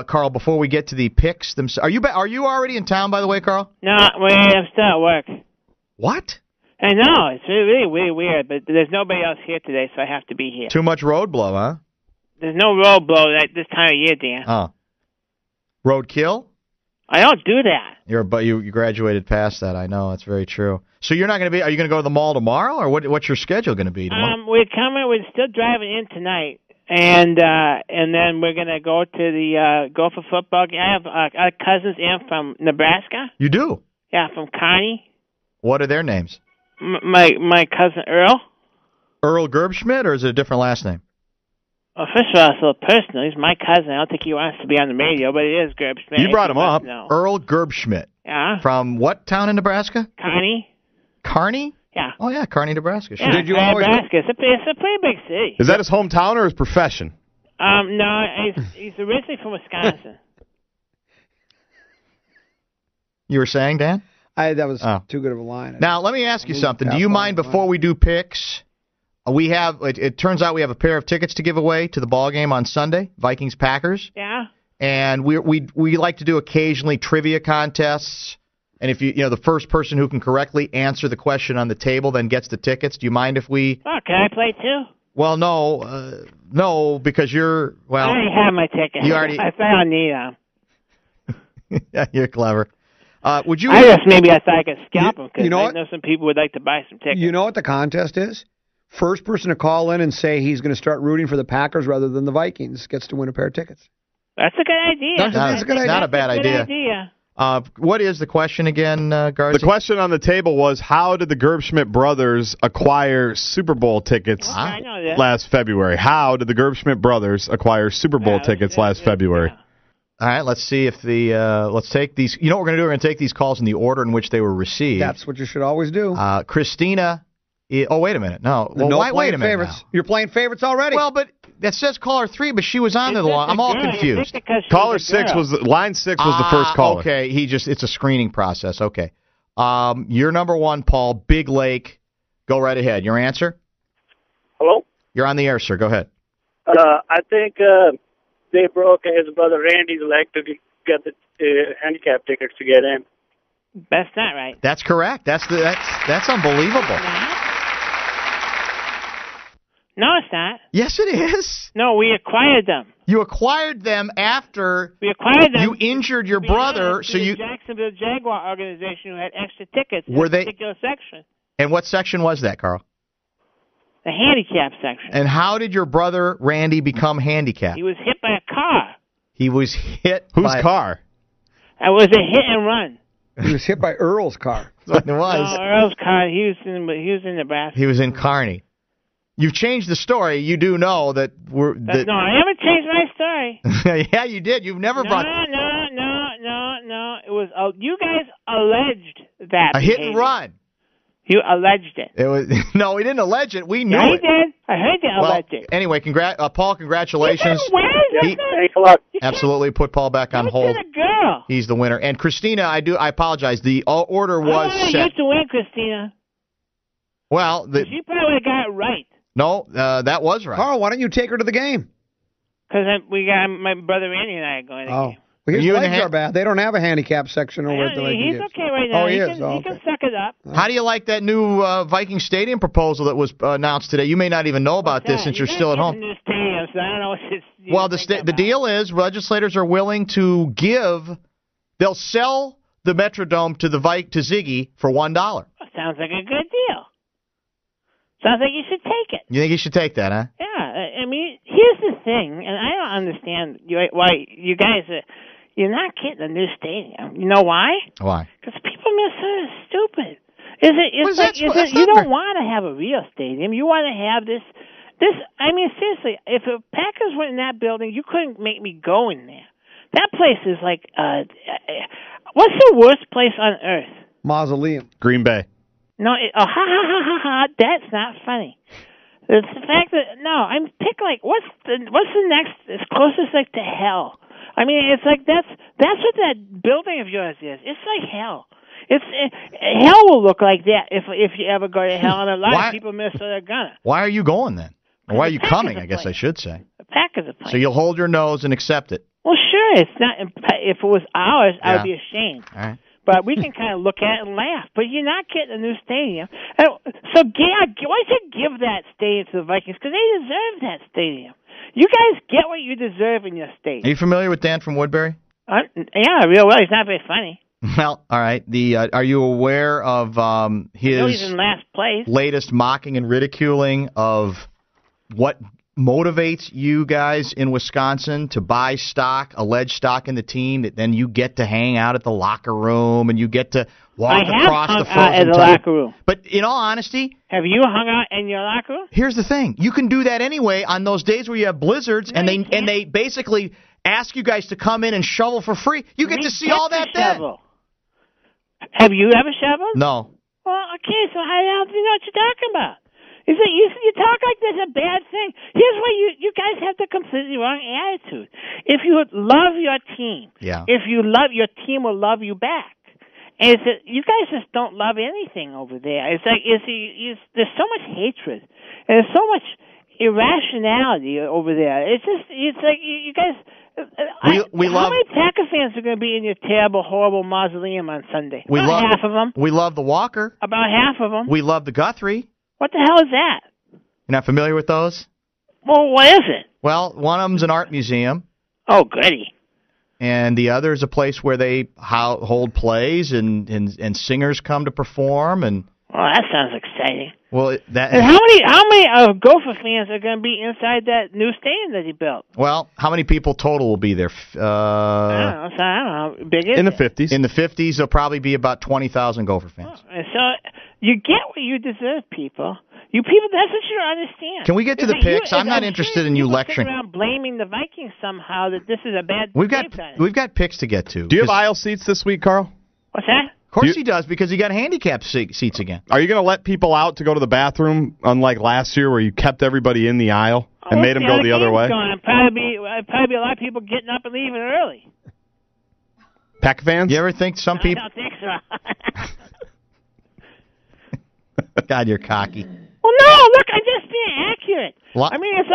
Carl, before we get to the picks are you already in town, by the way, Carl? No, I'm still at work. What? I know, it's really, really weird, but there's nobody else here today, so I have to be here. Too much road blow, huh? There's no road blow at this time of year, Dan. Oh. Road kill? I don't do that. You graduated past that, I know, that's very true. So you're not going to be, are you going to go to the mall tomorrow, or what's your schedule going to be tomorrow? We're still driving in tonight, and then we're going to go to the Gopher football game. I have our cousins in from Nebraska. You do? Yeah, from Kearney. What are their names? My cousin Earl. Earl Gerbschmidt, or is it a different last name? Well, first of all, it's a little personal. He's my cousin. I don't think he wants to be on the radio, but it is Gerbschmidt. You brought him up. Earl Gerbschmidt. Yeah. From what town in Nebraska? Kearney. Kearney? Yeah. Oh, yeah, Kearney, Nebraska. Yeah, Did you always Nebraska. It's a pretty big city. Is that his hometown or his profession? No, he's originally from Wisconsin. You were saying, Dan? That was too good of a line. Now, let me ask you something. Do you mind, before we do picks, it turns out we have a pair of tickets to give away to the ball game on Sunday, Vikings-Packers. Yeah. And we like to do occasionally trivia contests. And if the first person who can correctly answer the question on the table then gets the tickets. Do you mind if we... Oh, can I play too? Well, no, because you're... Well, I already have my tickets. You already... I thought I need them. Yeah, you're clever. Would you? I thought I could scalp them because I know some people would like to buy some tickets. You know what the contest is? First person to call in and say he's going to start rooting for the Packers rather than the Vikings gets to win a pair of tickets. That's a good idea. That's a good idea. Not a bad idea. What is the question again, Garza? The question on the table was, how did the Gerbschmidt brothers acquire Super Bowl tickets last February? How did the Gerbschmidt brothers acquire Super Bowl tickets last February? All right, let's see if let's take these. You know what we're going to do? We're going to take these calls in the order in which they were received. That's what you should always do. Christina. Oh, wait a minute. No. Well, wait a minute. Favorites. You're playing favorites already. Well, but that says caller 3, but she was on the line. I'm all confused. Line 6 was the first caller. Okay, it's a screening process. Okay. You're number 1, Paul, Big Lake. Go right ahead. Your answer? Hello? You're on the air, sir. Go ahead. I think Dave Broke and his brother Randy's like to get the handicap tickets to get in. That's not right. That's correct. That's unbelievable. No, it's not. Yes, it is. No, we acquired them. You acquired them after you injured your brother. So the Jacksonville Jaguar organization who had extra tickets in a particular section. And what section was that, Carl? The handicap section. And how did your brother Randy become handicapped? He was hit by a car. He was hit Whose car? It was a hit and run. He was hit by Earl's car. That's what it was. No, Earl's car. He was in Nebraska. He was in Kearney. You've changed the story. You do know that we're... No, I haven't changed my story. Yeah, you did. You've never brought... No. It was... you guys alleged that a hit and run. You alleged it. It was no, we didn't allege it. We knew it. I did. I heard you alleged it. Anyway, Paul, congratulations. Thanks a lot. Absolutely, put Paul back on hold. To the girl. He's the winner. And Christina, I apologize. The order was set. You to win, Christina. Well, she probably got it right. No, that was right. Carl, why don't you take her to the game? Because we got my brother Andy and I are going to the game. Well, his legs are bad. They don't have a handicap section over at the Lake. He's okay right now. Oh, he can suck it up. How do you like that new Viking Stadium proposal that was announced today? You may not even know about this since you're still at home. New stadium, so I don't know what the deal is, legislators are willing to they'll sell the Metrodome to to Ziggy for $1. Sounds like a good deal. Sounds like you should take it. You think you should take that, huh? Yeah. I mean, here's the thing, and I don't understand why you guys you're not getting a new stadium. You know why? Why? Because people are stupid. You don't want to have a real stadium. You want to have this. I mean, seriously, if the Packers were in that building, you couldn't make me go in there. That place is like, what's the worst place on earth? Mausoleum. Green Bay. No, that's not funny. It's the fact that I'm pick like what's the next? It's closest like to hell. I mean, it's like that's what that building of yours is. It's like hell. Hell will look like that if you ever go to hell, and a lot of people miss their gun. Why are you going then? Or why are you coming? I guess I should say. The Packers are playing. So you'll hold your nose and accept it. Well, sure, it's not. If it was ours, I would be ashamed. All right. But we can kind of look at it and laugh. But you're not getting a new stadium. So why don't you give that stadium to the Vikings? Because they deserve that stadium. You guys get what you deserve in your stadium. Are you familiar with Dan from Woodbury? Yeah, real well. He's not very funny. Well, all right. Are you aware of his he's in last place. Latest mocking and ridiculing of what motivates you guys in Wisconsin to buy stock, alleged stock in the team that then you get to hang out at the locker room and you get to walk across the frozen locker room. But in all honesty, have you hung out in your locker room? Here's the thing: you can do that anyway on those days where you have blizzards, and they basically ask you guys to come in and shovel for free. You get to see all that then. Have you ever shoveled? No. Well, okay, so how the hell do you know what you're talking about? You talk like there's a bad thing. Here's why you guys have the completely wrong attitude. If you love your team, if you love your team, will love you back. And you guys just don't love anything over there. It's like there's so much hatred and there's so much irrationality over there. It's like you guys. How many Packer fans are going to be in your terrible, horrible mausoleum on Sunday? About half of them. We love the Walker. About half of them. We love the Guthrie. What the hell is that? You're not familiar with those? Well, what is it? Well, one of them's an art museum. Oh, goody. And the other is a place where they hold plays and singers come to perform. And well, that sounds exciting. Well, and how many Gopher fans are going to be inside that new stadium that he built? Well, how many people total will be there? I don't know. Big is in the 50s. In the 50s, there'll probably be about 20,000 Gopher fans. Oh, and so you get what you deserve, people. You people, that's what you don't understand. Can we get to the picks? I'm not interested in you lecturing. Around blaming the Vikings somehow that this is a bad. We've got picks to get to. Do you have aisle seats this week, Carl? What's that? Of course he does, because he got handicapped seats again. Are you going to let people out to go to the bathroom, unlike last year where you kept everybody in the aisle and made them go the other way? Probably be a lot of people getting up and leaving early. Pack fans? You ever think some people? I don't think so. God, you're cocky. Well, no, look, I'm just being accurate. What? I mean, it's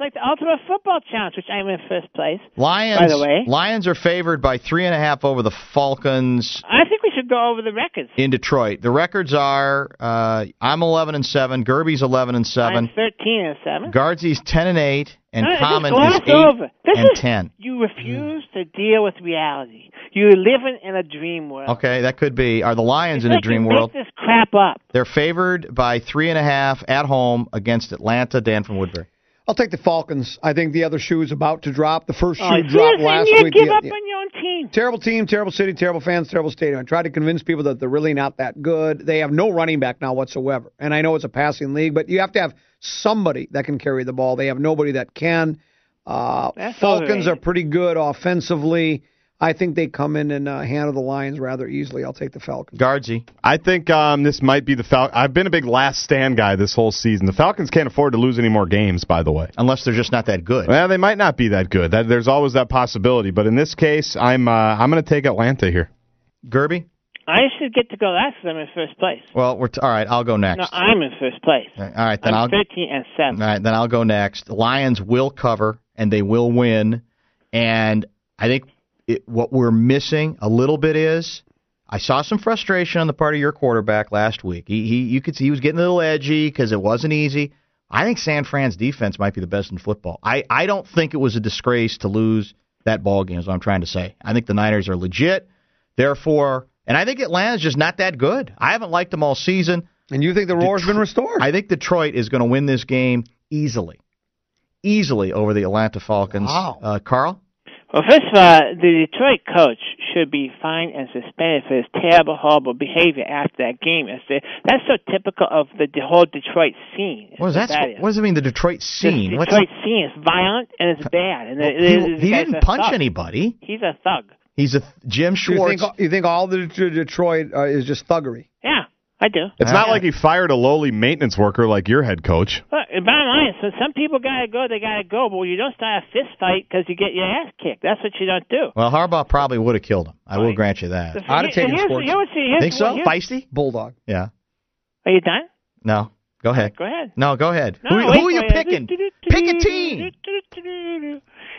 like the ultimate football challenge, which I'm in first place. Lions, by the way. Lions are favored by 3.5 over the Falcons. I think we should go over the records. In Detroit. The records are I'm 11-7, Gerby's 11-7. I'm 13-7. Guardsy's 10-8, and Common is 8-10. You refuse to deal with reality. You're living in a dream world. Okay, that could be. Are the Lions in a dream world? Make this crap up. They're favored by 3.5 at home against Atlanta. Dan from Woodbury. I'll take the Falcons. I think the other shoe is about to drop. The first shoe dropped last week. You give up on your own team. Terrible team, terrible city, terrible fans, terrible stadium. I tried to convince people that they're really not that good. They have no running back now whatsoever. And I know it's a passing league, but you have to have somebody that can carry the ball. They have nobody that can. Falcons are pretty good offensively. I think they come in and handle the Lions rather easily. I'll take the Falcons. Guardsy. I think this might be the Falcons. I've been a big last stand guy this whole season. The Falcons can't afford to lose any more games, by the way. Unless they're just not that good. Well, they might not be that good. There's always that possibility. But in this case, I'm going to take Atlanta here. Gerby? I should get to go last because I'm in first place. Well, all right, I'll go next. No, I'm in first place. All right, then I'm 13-7. All right, then I'll go next. The Lions will cover, and they will win. And I think what we're missing a little bit is I saw some frustration on the part of your quarterback last week. You could see he was getting a little edgy because it wasn't easy. I think San Fran's defense might be the best in football. I don't think it was a disgrace to lose that ball game, is what I'm trying to say. I think the Niners are legit. Therefore, and I think Atlanta's just not that good. I haven't liked them all season. And you think the roar's been restored? I think Detroit is going to win this game easily over the Atlanta Falcons. Wow. Carl? Well, first of all, the Detroit coach should be fined and suspended for his terrible, horrible behavior after that game. That's so typical of the whole Detroit scene. What does it mean, the Detroit scene? The Detroit scene is violent and it's bad. And he didn't punch anybody. He's a thug. He's a Jim Schwartz. You think all the Detroit is just thuggery? Yeah, I do. It's not like he fired a lowly maintenance worker like your head coach. Bottom line, so some people gotta go, they gotta go, but you don't start a fist fight because you get your ass kicked. That's what you don't do. Well, Harbaugh probably would have killed him. I will grant you that. I'd have taken Schwartz. Think so? Feisty? Bulldog. Yeah. Are you done? No. Go ahead. Go ahead. No, go ahead. No, who are you picking? Pick a team.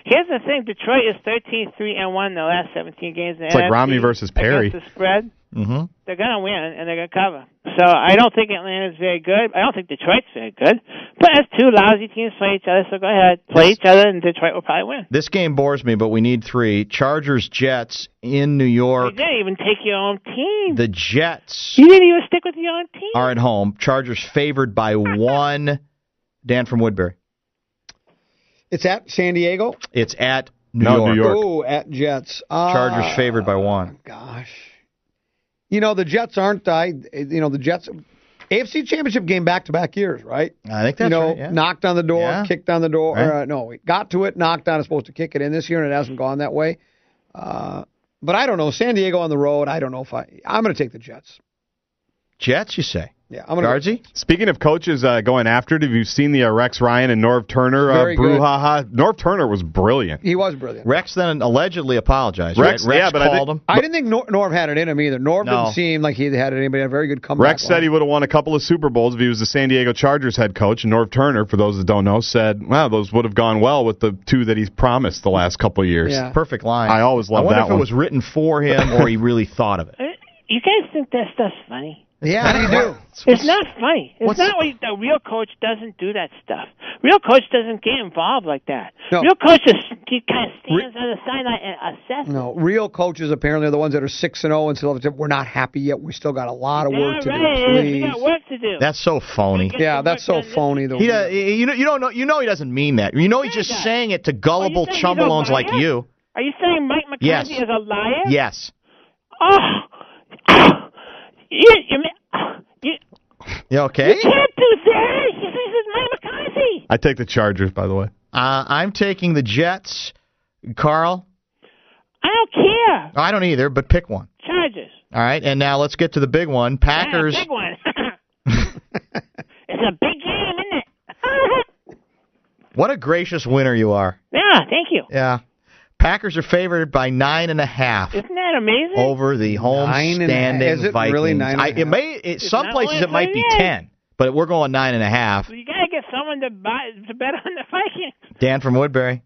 Here's the thing: Detroit is 13-3-1 in the last 17 games. It's like Romney versus Perry. Against the spread. Mm-hmm. They're going to win, and they're going to cover. So I don't think Atlanta's very good. I don't think Detroit's very good. But as two lousy teams play each other, so go ahead. Play each other, and Detroit will probably win. This game bores me, but we need 3. Chargers, Jets in New York. You didn't even take your own team. The Jets You didn't even stick with your own team. are at home. Chargers favored by 1. Dan from Woodbury. It's at San Diego? It's at New York. New York. Oh, at Jets. Chargers favored by 1. Gosh. The Jets aren't, the Jets, AFC Championship game back-to-back years, right? I think that's right, yeah. Knocked on the door, kicked on the door. Right. Got to it, knocked on, is supposed to kick it in this year, and it hasn't gone that way. But I don't know. San Diego on the road, I don't know if I'm going to take the Jets. Jets, you say? Yeah, I'm going to. Speaking of coaches going after it, have you seen the Rex Ryan and Norv Turner brouhaha? Norv Turner was brilliant. He was brilliant. Rex then allegedly apologized. Rex, right? yeah, but called him. I didn't think Norv had it in him either. Norv didn't seem like he had anybody had a very good comeback. Rex said he would have won a couple of Super Bowls if he was the San Diego Chargers head coach. And Norv Turner, for those that don't know, said, "Wow, those would have gone well with the 2 that he's promised the last couple of years." Yeah. Perfect line. I always love that one. I wonder if it was written for him or he really thought of it. You guys think that stuff's funny? Yeah, you do. It's not funny. It's not what the real coach doesn't do that stuff. Real coach doesn't get involved like that. No. Real coach he kind of stands on the sideline and assesses. No, real coaches apparently are the ones that are 6-0 and still we're not happy yet. We still got a lot of work to do. We got work to do. That's so phony. Yeah, that's so phony. You don't know. You know he doesn't mean that. You know he's just saying it to gullible chumbalones like you. Are you saying Mike McCarthy is a liar? Yes. Oh. You okay? You can't do that. This is Mike McCarthy. I take the Chargers, by the way. I'm taking the Jets. Carl? I don't care. I don't either, but pick one. Chargers. All right, and now let's get to the big one. Packers. Yeah, big one. It's a big game, isn't it? What a gracious winner you are. Yeah, thank you. Yeah. Packers are favored by 9.5. Isn't that amazing? Over the home-standing Is it Vikings. really 9.5? Some places it might be 10, but we're going 9.5. So you got to get someone to bet on the Vikings. Dan from Woodbury.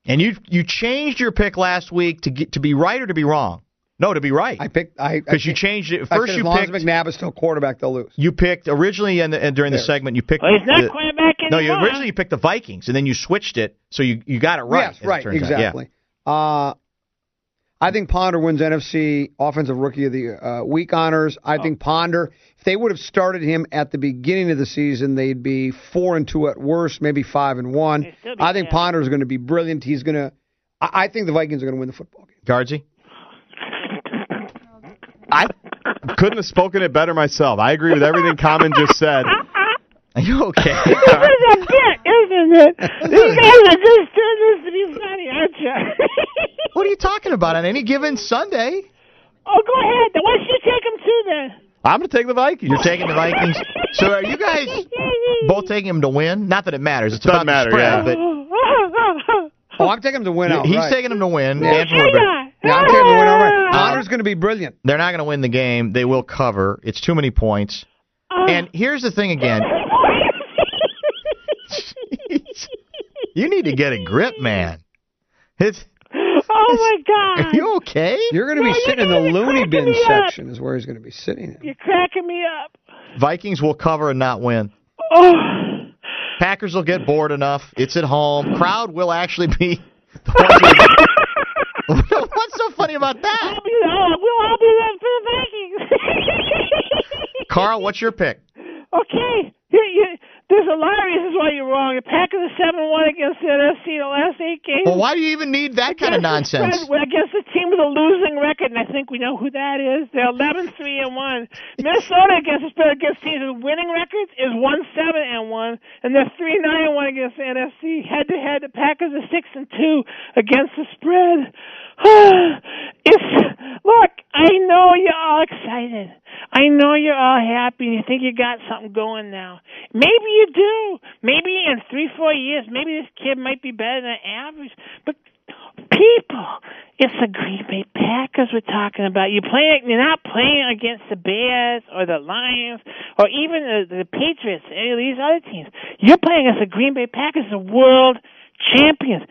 And you changed your pick last week to be right or to be wrong? No, to be right. Because you changed it. First, as long as McNabb is still quarterback, they'll lose. You picked originally during the segment. You picked. Well, he's not quarterback anymore. No, originally you picked the Vikings, and then you switched it, so you got it right. Yes, right, exactly. Yeah. I think Ponder wins NFC Offensive Rookie of the Week honors. I think Ponder, if they would have started him at the beginning of the season, they'd be 4-2 at worst, maybe 5-1. I think Ponder is going to be brilliant. He's going to. I think the Vikings are going to win the football game. Guardsy? I couldn't have spoken it better myself. I agree with everything Common just said. Are you okay? This is a bit, isn't it? These guys are just doing this to be funny, aren't you? What are you talking about on any given Sunday? Oh, go ahead. Why don't you take them too, then? I'm going to take the Vikings. You're taking the Vikings? So are you guys both taking them to win? Not that it matters. It doesn't matter, spread, but I'm taking them to win out. He's taking them to win. Yeah, I'm taking them to win outright. Ponder's going to be brilliant. They're not going to win the game. They will cover. It's too many points. And here's the thing again. You need to get a grip, man. Oh, my God. Are you okay? You're going to be sitting in the loony bin section is where he's going to be sitting. You're cracking me up. Vikings will cover and not win. Oh. Packers will get bored enough. It's at home. Crowd will actually be the ones What's so funny about that? We'll all be there for the Vikings. Carl, what's your pick? Okay. There's a lot of reasons why you're wrong. The Packers are 7-1 against the NFC in the last 8 games. Well, why do you even need that kind of nonsense? Against a team with a losing record, and I think we know who that is. They're 11-3-1. Minnesota against teams with winning records is 1-7-1, and they're 3-9-1 against the NFC. Head-to-head, the Packers are 6-2 against the spread. Look, I know you're all excited. I know you're all happy and you think you got something going now. Maybe you do. Maybe in 3-4 years, maybe this kid might be better than average. But people, It's the Green Bay Packers we're talking about. You're not playing against the Bears or the Lions or even the Patriots, any of these other teams. You're playing against the Green Bay Packers, the world champions.